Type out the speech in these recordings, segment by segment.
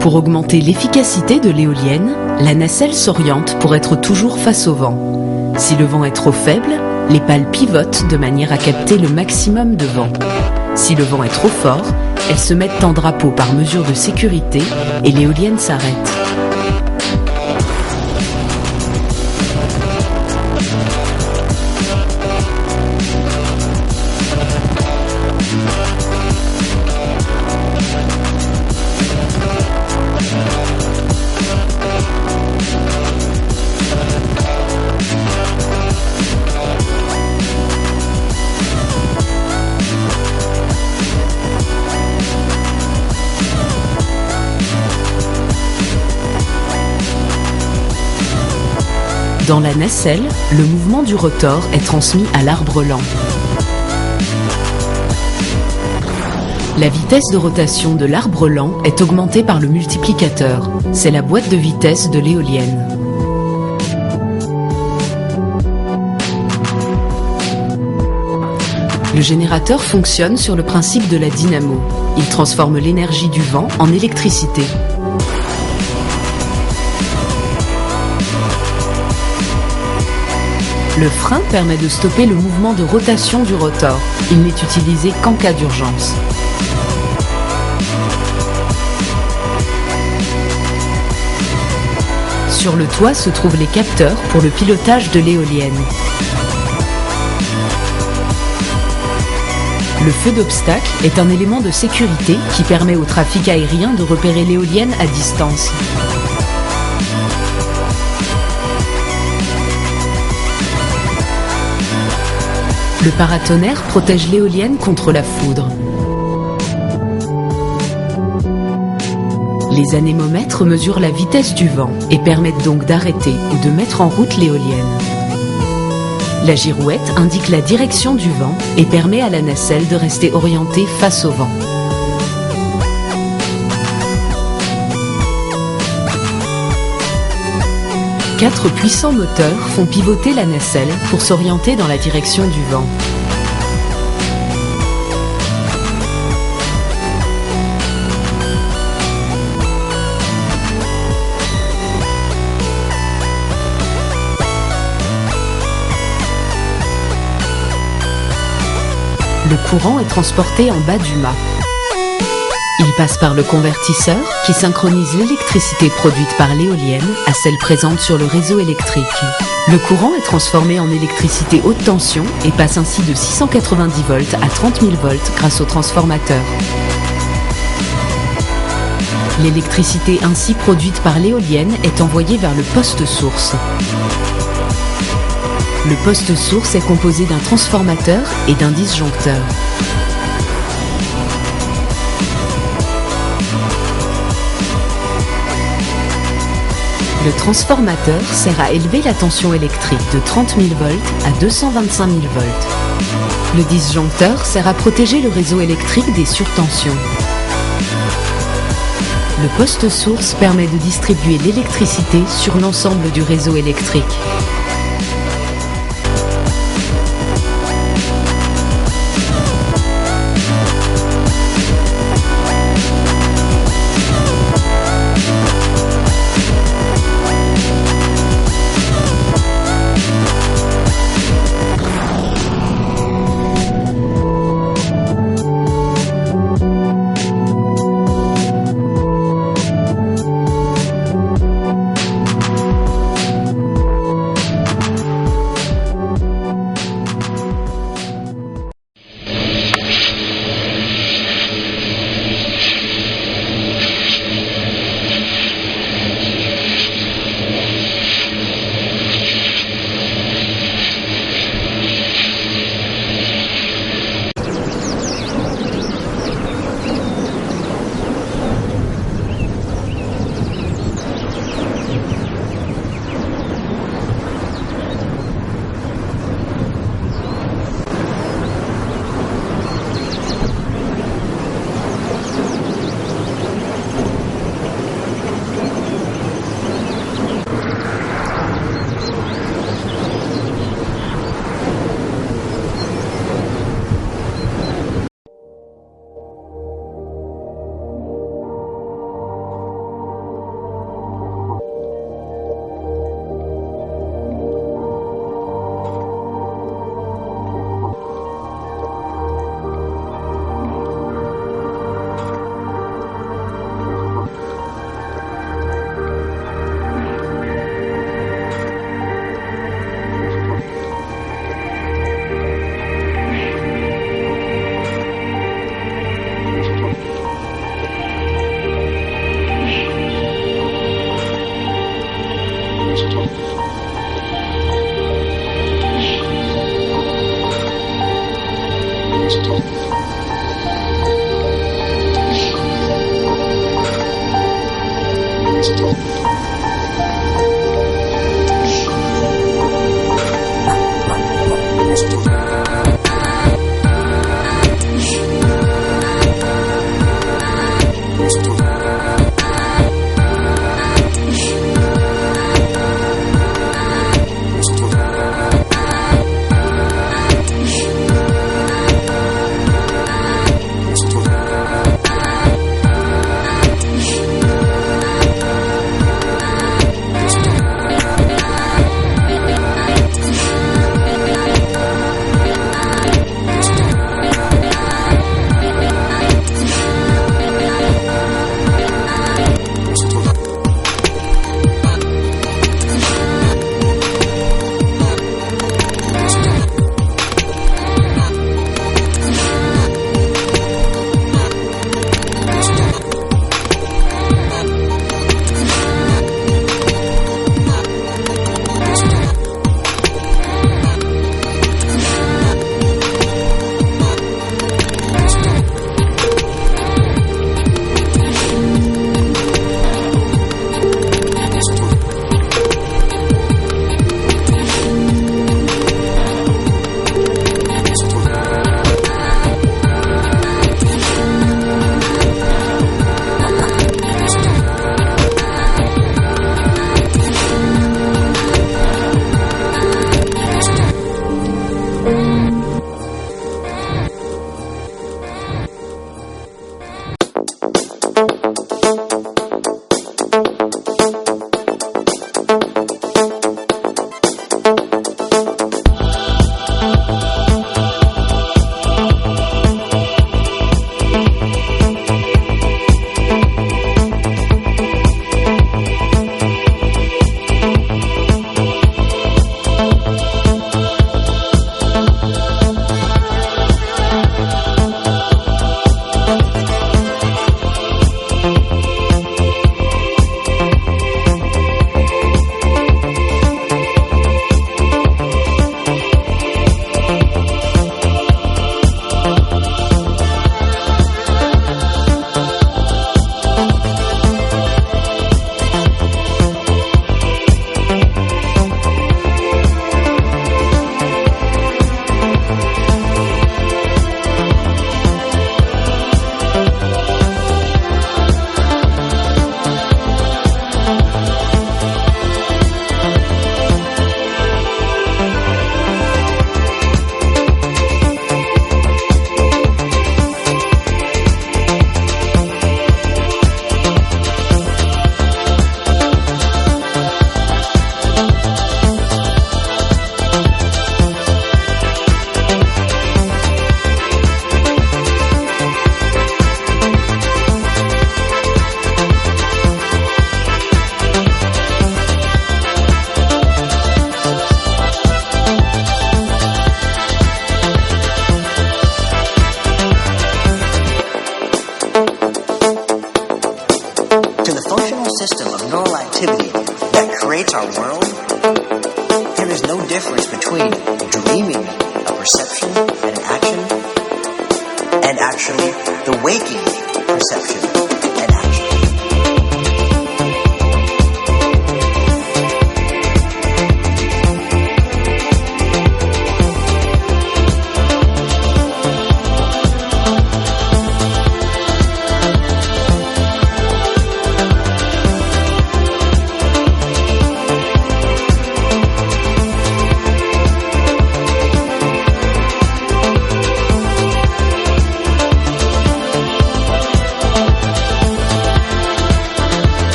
Pour augmenter l'efficacité de l'éolienne, la nacelle s'oriente pour être toujours face au vent. Si le vent est trop faible, les pales pivotent de manière à capter le maximum de vent. Si le vent est trop fort, elles se mettent en drapeau par mesure de sécurité et l'éolienne s'arrête. Dans la nacelle, le mouvement du rotor est transmis à l'arbre lent. La vitesse de rotation de l'arbre lent est augmentée par le multiplicateur. C'est la boîte de vitesse de l'éolienne. Le générateur fonctionne sur le principe de la dynamo. Il transforme l'énergie du vent en électricité. Le frein permet de stopper le mouvement de rotation du rotor. Il n'est utilisé qu'en cas d'urgence. Sur le toit se trouvent les capteurs pour le pilotage de l'éolienne. Le feu d'obstacle est un élément de sécurité qui permet au trafic aérien de repérer l'éolienne à distance. Le paratonnerre protège l'éolienne contre la foudre. Les anémomètres mesurent la vitesse du vent et permettent donc d'arrêter ou de mettre en route l'éolienne. La girouette indique la direction du vent et permet à la nacelle de rester orientée face au vent. Quatre puissants moteurs font pivoter la nacelle pour s'orienter dans la direction du vent. Le courant est transporté en bas du mât. Il passe par le convertisseur qui synchronise l'électricité produite par l'éolienne à celle présente sur le réseau électrique. Le courant est transformé en électricité haute tension et passe ainsi de 690 volts à 30 000 volts grâce au transformateur. L'électricité ainsi produite par l'éolienne est envoyée vers le poste source. Le poste source est composé d'un transformateur et d'un disjoncteur. Le transformateur sert à élever la tension électrique de 30 000 volts à 225 000 volts. Le disjoncteur sert à protéger le réseau électrique des surtensions. Le poste source permet de distribuer l'électricité sur l'ensemble du réseau électrique.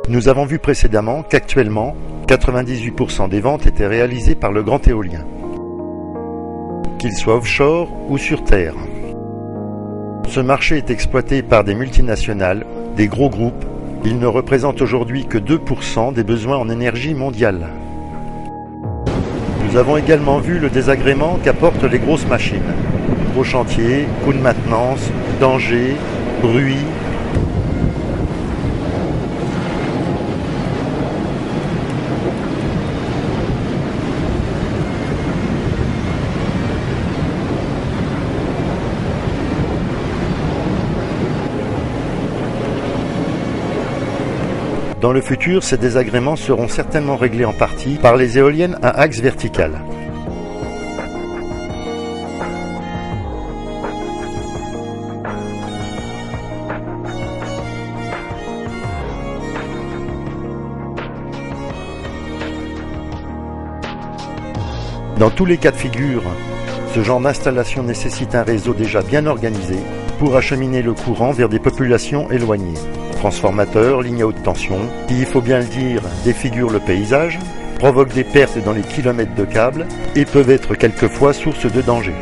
Nous avons vu précédemment qu'actuellement, 98% des ventes étaient réalisées par le grand éolien, qu'il soit offshore ou sur terre. Ce marché est exploité par des multinationales, des gros groupes. Il ne représente aujourd'hui que 2% des besoins en énergie mondiale. Nous avons également vu le désagrément qu'apportent les grosses machines. Gros chantiers, coûts de maintenance, dangers, bruit. Dans le futur, ces désagréments seront certainement réglés en partie par les éoliennes à axe vertical. Dans tous les cas de figure, ce genre d'installation nécessite un réseau déjà bien organisé pour acheminer le courant vers des populations éloignées. Transformateurs, lignes à haute tension, qui, il faut bien le dire, défigurent le paysage, provoquent des pertes dans les kilomètres de câbles et peuvent être quelquefois source de danger.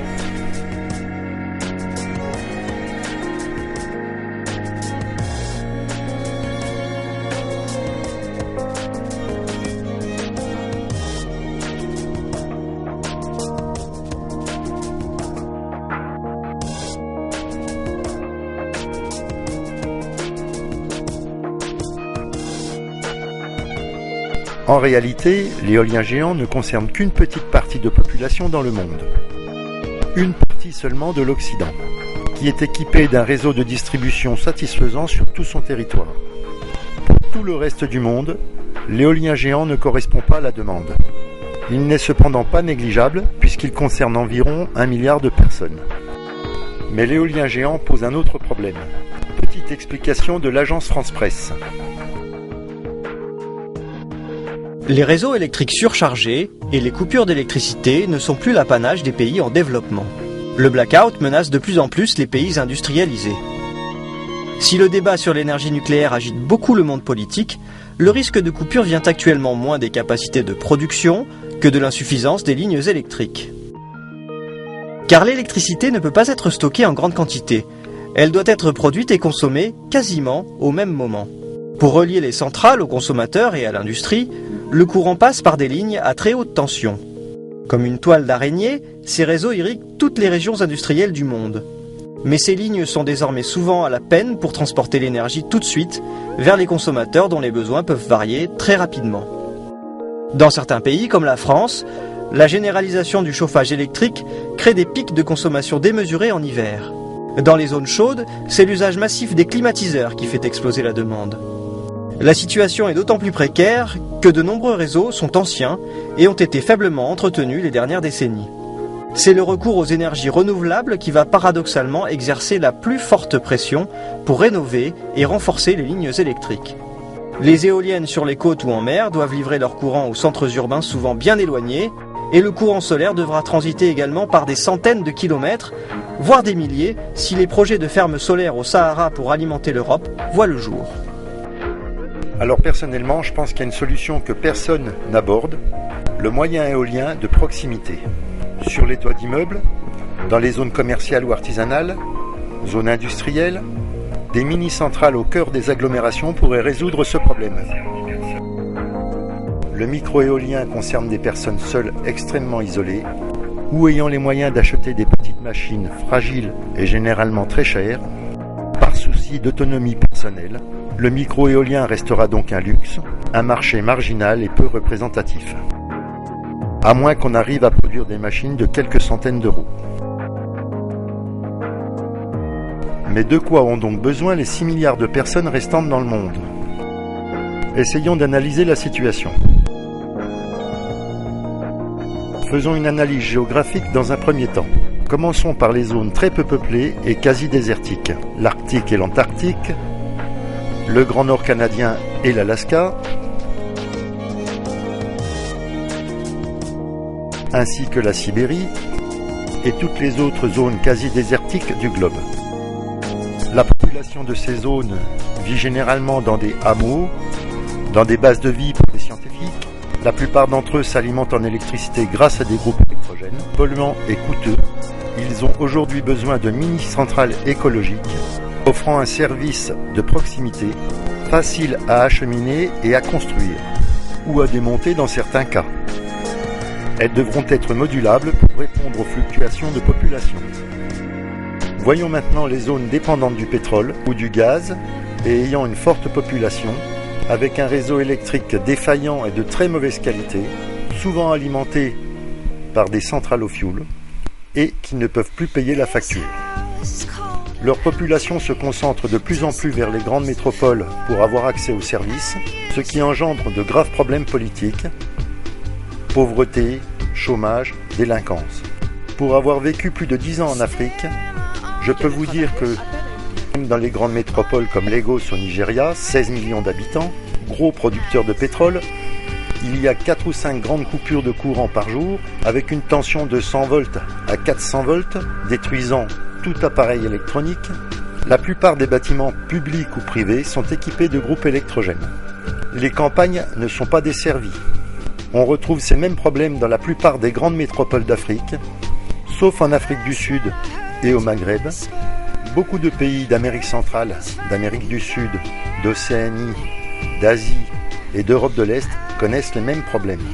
En réalité, l'éolien géant ne concerne qu'une petite partie de population dans le monde. Une partie seulement de l'Occident, qui est équipé d'un réseau de distribution satisfaisant sur tout son territoire. Pour tout le reste du monde, l'éolien géant ne correspond pas à la demande. Il n'est cependant pas négligeable puisqu'il concerne environ 1 milliard de personnes. Mais l'éolien géant pose un autre problème. Petite explication de l'agence France Presse. Les réseaux électriques surchargés et les coupures d'électricité ne sont plus l'apanage des pays en développement. Le blackout menace de plus en plus les pays industrialisés. Si le débat sur l'énergie nucléaire agite beaucoup le monde politique, le risque de coupure vient actuellement moins des capacités de production que de l'insuffisance des lignes électriques. Car l'électricité ne peut pas être stockée en grande quantité. Elle doit être produite et consommée quasiment au même moment. Pour relier les centrales aux consommateurs et à l'industrie, le courant passe par des lignes à très haute tension. Comme une toile d'araignée, ces réseaux irriguent toutes les régions industrielles du monde. Mais ces lignes sont désormais souvent à la peine pour transporter l'énergie tout de suite vers les consommateurs dont les besoins peuvent varier très rapidement. Dans certains pays comme la France, la généralisation du chauffage électrique crée des pics de consommation démesurés en hiver. Dans les zones chaudes, c'est l'usage massif des climatiseurs qui fait exploser la demande. La situation est d'autant plus précaire que de nombreux réseaux sont anciens et ont été faiblement entretenus les dernières décennies. C'est le recours aux énergies renouvelables qui va paradoxalement exercer la plus forte pression pour rénover et renforcer les lignes électriques. Les éoliennes sur les côtes ou en mer doivent livrer leur courant aux centres urbains souvent bien éloignés, et le courant solaire devra transiter également par des centaines de kilomètres, voire des milliers, si les projets de fermes solaires au Sahara pour alimenter l'Europe voient le jour. Alors personnellement, je pense qu'il y a une solution que personne n'aborde, le moyen éolien de proximité. Sur les toits d'immeubles, dans les zones commerciales ou artisanales, zones industrielles, des mini-centrales au cœur des agglomérations pourraient résoudre ce problème. Le micro-éolien concerne des personnes seules extrêmement isolées ou ayant les moyens d'acheter des petites machines fragiles et généralement très chères. Par souci d'autonomie personnelle, le micro-éolien restera donc un luxe, un marché marginal et peu représentatif. À moins qu'on arrive à produire des machines de quelques centaines d'euros. Mais de quoi ont donc besoin les 6 milliards de personnes restantes dans le monde? Essayons d'analyser la situation. Faisons une analyse géographique dans un premier temps. Commençons par les zones très peu peuplées et quasi désertiques. L'Arctique et l'Antarctique, le Grand Nord canadien et l'Alaska, ainsi que la Sibérie et toutes les autres zones quasi désertiques du globe. La population de ces zones vit généralement dans des hameaux Dans des bases de vie pour les scientifiques, la plupart d'entre eux s'alimentent en électricité grâce à des groupes électrogènes. Polluants et coûteux, ils ont aujourd'hui besoin de mini-centrales écologiques offrant un service de proximité facile à acheminer et à construire, ou à démonter dans certains cas. Elles devront être modulables pour répondre aux fluctuations de population. Voyons maintenant les zones dépendantes du pétrole ou du gaz et ayant une forte population, avec un réseau électrique défaillant et de très mauvaise qualité, souvent alimenté par des centrales au fioul, et qui ne peuvent plus payer la facture. Leur population se concentre de plus en plus vers les grandes métropoles pour avoir accès aux services, ce qui engendre de graves problèmes politiques, pauvreté, chômage, délinquance. Pour avoir vécu plus de 10 ans en Afrique, je peux vous dire que même dans les grandes métropoles comme Lagos au Nigeria, 16 millions d'habitants, gros producteurs de pétrole, il y a 4 ou 5 grandes coupures de courant par jour, avec une tension de 100 volts à 400 volts, détruisant tout appareil électronique. La plupart des bâtiments publics ou privés sont équipés de groupes électrogènes. Les campagnes ne sont pas desservies. On retrouve ces mêmes problèmes dans la plupart des grandes métropoles d'Afrique, sauf en Afrique du Sud et au Maghreb. Beaucoup de pays d'Amérique centrale, d'Amérique du Sud, d'Océanie, d'Asie et d'Europe de l'Est connaissent les mêmes problèmes.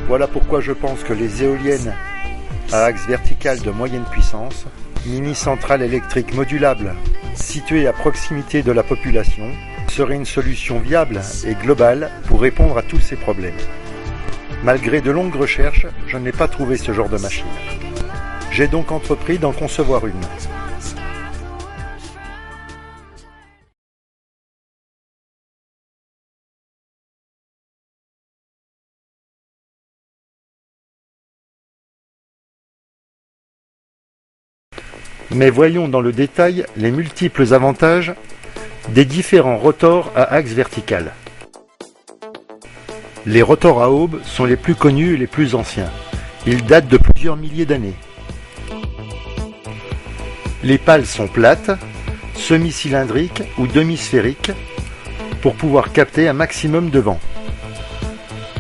Voilà pourquoi je pense que les éoliennes à axe vertical de moyenne puissance, mini-centrales électriques modulables situées à proximité de la population, seraient une solution viable et globale pour répondre à tous ces problèmes. Malgré de longues recherches, je n'ai pas trouvé ce genre de machine. J'ai donc entrepris d'en concevoir une. Mais voyons dans le détail les multiples avantages des différents rotors à axe vertical. Les rotors à aubes sont les plus connus et les plus anciens. Ils datent de plusieurs milliers d'années. Les pales sont plates, semi-cylindriques ou demi-sphériques pour pouvoir capter un maximum de vent.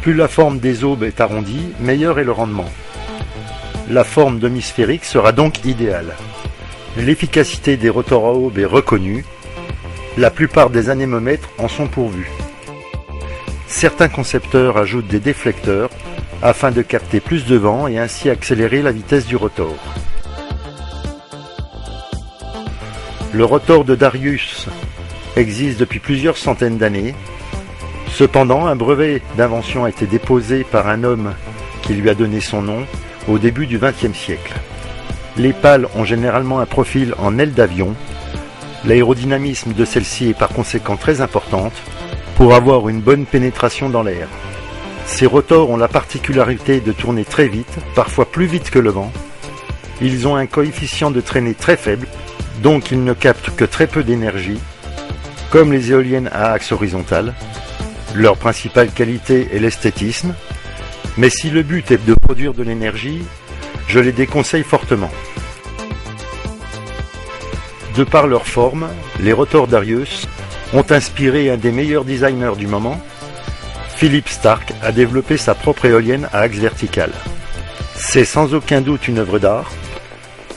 Plus la forme des aubes est arrondie, meilleur est le rendement. La forme demi-sphérique sera donc idéale. L'efficacité des rotors à aubes est reconnue. La plupart des anémomètres en sont pourvus. Certains concepteurs ajoutent des déflecteurs afin de capter plus de vent et ainsi accélérer la vitesse du rotor. Le rotor de Darius existe depuis plusieurs centaines d'années. Cependant, un brevet d'invention a été déposé par un homme qui lui a donné son nom au début du XXe siècle. Les pales ont généralement un profil en aile d'avion. L'aérodynamisme de celle-ci est par conséquent très importante pour avoir une bonne pénétration dans l'air. Ces rotors ont la particularité de tourner très vite, parfois plus vite que le vent. Ils ont un coefficient de traînée très faible, donc ils ne captent que très peu d'énergie, comme les éoliennes à axe horizontal. Leur principale qualité est l'esthétisme, mais si le but est de produire de l'énergie, je les déconseille fortement. De par leur forme, les rotors Darius ont inspiré un des meilleurs designers du moment. Philippe Stark a développé sa propre éolienne à axe vertical. C'est sans aucun doute une œuvre d'art,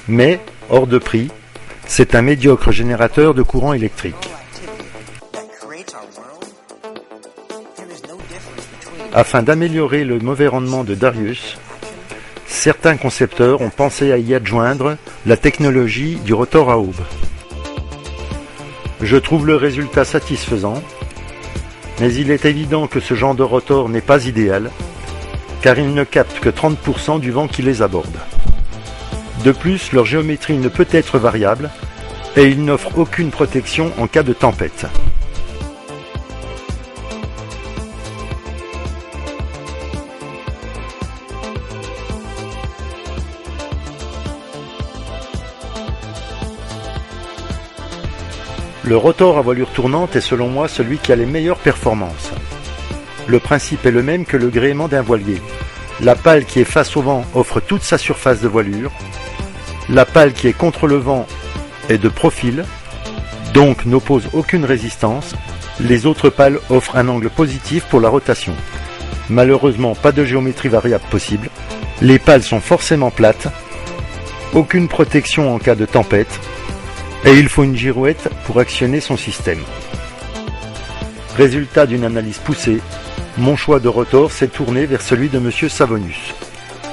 mais, hors de prix, c'est un médiocre générateur de courant électrique. Afin d'améliorer le mauvais rendement de Darius, certains concepteurs ont pensé à y adjoindre la technologie du rotor à aubes. Je trouve le résultat satisfaisant, mais il est évident que ce genre de rotor n'est pas idéal, car il ne capte que 30% du vent qui les aborde. De plus, leur géométrie ne peut être variable, et ils n'offrent aucune protection en cas de tempête. Le rotor à voilure tournante est selon moi celui qui a les meilleures performances. Le principe est le même que le gréement d'un voilier. La pale qui est face au vent offre toute sa surface de voilure. La pale qui est contre le vent est de profil, donc n'oppose aucune résistance Les autres pales offrent un angle positif pour la rotation. Malheureusement, pas de géométrie variable possible. Les pales sont forcément plates. Aucune protection en cas de tempête. Et il faut une girouette pour actionner son système. Résultat d'une analyse poussée, mon choix de rotor s'est tourné vers celui de Monsieur Savonius.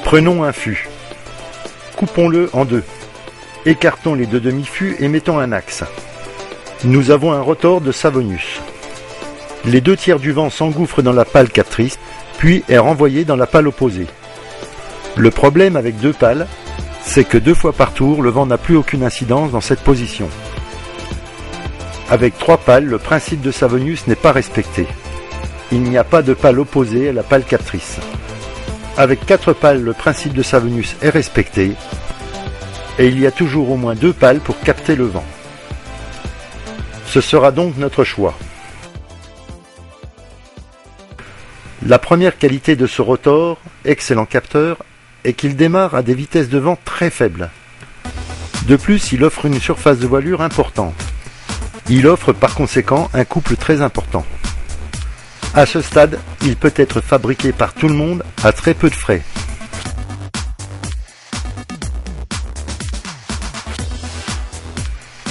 Prenons un fût. Coupons-le en deux. Écartons les deux demi-fûts et mettons un axe. Nous avons un rotor de Savonius. Les 2/3 du vent s'engouffre dans la pale captrice, puis est renvoyé dans la pale opposée. Le problème avec 2 pales, c'est que 2 fois par tour, le vent n'a plus aucune incidence dans cette position. Avec 3 pales, le principe de Savonius n'est pas respecté. Il n'y a pas de pale opposée à la pale captrice. Avec 4 pales, le principe de Savonius est respecté, et il y a toujours au moins 2 pales pour capter le vent. Ce sera donc notre choix. La première qualité de ce rotor, excellent capteur, est qu'il démarre à des vitesses de vent très faibles. De plus, il offre une surface de voilure importante. Il offre par conséquent un couple très important. À ce stade, il peut être fabriqué par tout le monde à très peu de frais.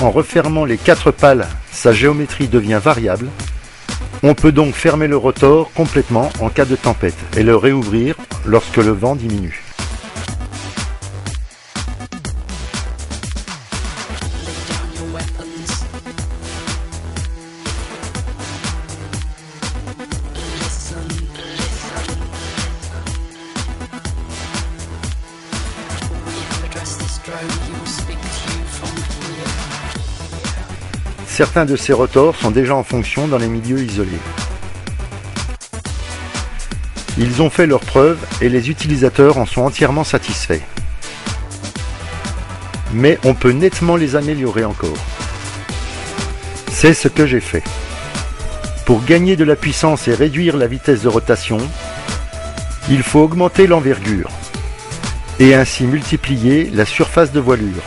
En refermant les 4 pales, sa géométrie devient variable. On peut donc fermer le rotor complètement en cas de tempête et le réouvrir lorsque le vent diminue. Certains de ces rotors sont déjà en fonction dans les milieux isolés. Ils ont fait leurs preuves et les utilisateurs en sont entièrement satisfaits. Mais on peut nettement les améliorer encore. C'est ce que j'ai fait. Pour gagner de la puissance et réduire la vitesse de rotation, il faut augmenter l'envergure et ainsi multiplier la surface de voilure.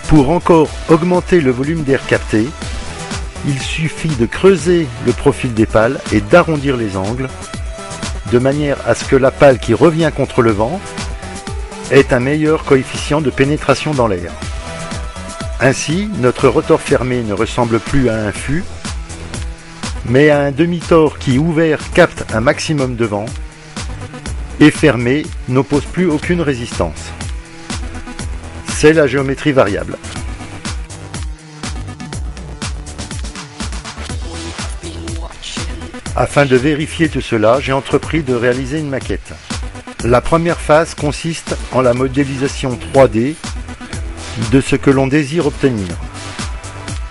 Pour encore augmenter le volume d'air capté, il suffit de creuser le profil des pales et d'arrondir les angles, de manière à ce que la pale qui revient contre le vent ait un meilleur coefficient de pénétration dans l'air. Ainsi, notre rotor fermé ne ressemble plus à un fût, mais à un demi-tore qui, ouvert, capte un maximum de vent, et fermé n'oppose plus aucune résistance. C'est la géométrie variable. Afin de vérifier tout cela, j'ai entrepris de réaliser une maquette. La première phase consiste en la modélisation 3D de ce que l'on désire obtenir.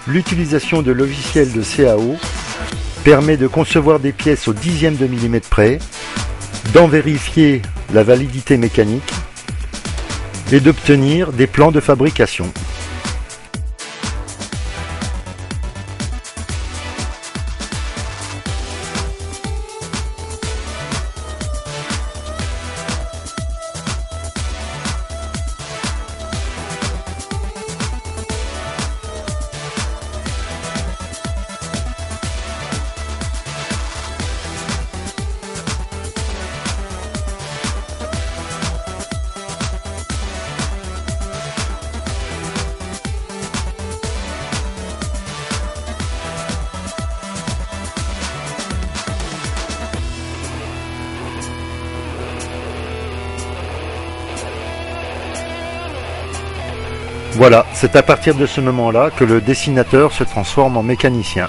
L'utilisation de logiciels de CAO permet de concevoir des pièces au dixième de millimètre près, d'en vérifier la validité mécanique et d'obtenir des plans de fabrication. Voilà, c'est à partir de ce moment-là que le dessinateur se transforme en mécanicien.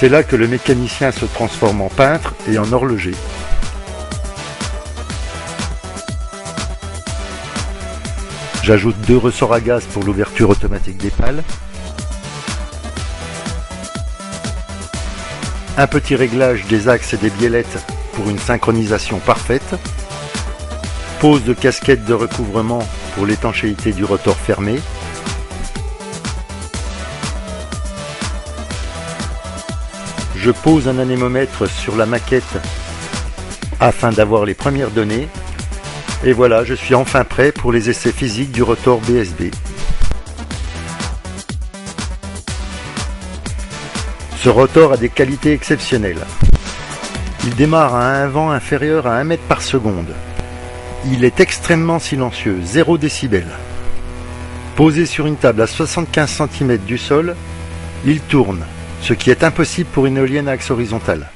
C'est là que le mécanicien se transforme en peintre et en horloger. J'ajoute 2 ressorts à gaz pour l'ouverture automatique des pales. Un petit réglage des axes et des biellettes pour une synchronisation parfaite. Pose de casquette de recouvrement pour l'étanchéité du rotor fermé. Je pose un anémomètre sur la maquette afin d'avoir les premières données. Et voilà, je suis enfin prêt pour les essais physiques du rotor BSB. Ce rotor a des qualités exceptionnelles. Il démarre à un vent inférieur à 1 mètre par seconde. Il est extrêmement silencieux, 0 décibel. Posé sur une table à 75 cm du sol, il tourne, ce qui est impossible pour une éolienne à axe horizontal.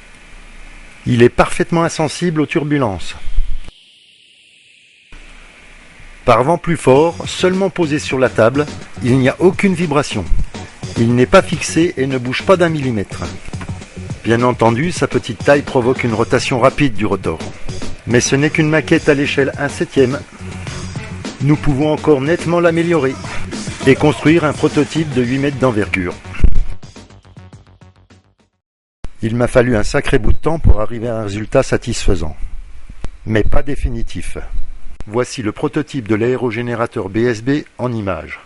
Il est parfaitement insensible aux turbulences. Par vent plus fort, seulement posé sur la table, il n'y a aucune vibration. Il n'est pas fixé et ne bouge pas d'1 millimètre. Bien entendu, sa petite taille provoque une rotation rapide du rotor. Mais ce n'est qu'une maquette à l'échelle 1/7. Nous pouvons encore nettement l'améliorer et construire un prototype de 8 mètres d'envergure. Il m'a fallu un sacré bout de temps pour arriver à un résultat satisfaisant, mais pas définitif. Voici le prototype de l'aérogénérateur BSB en images.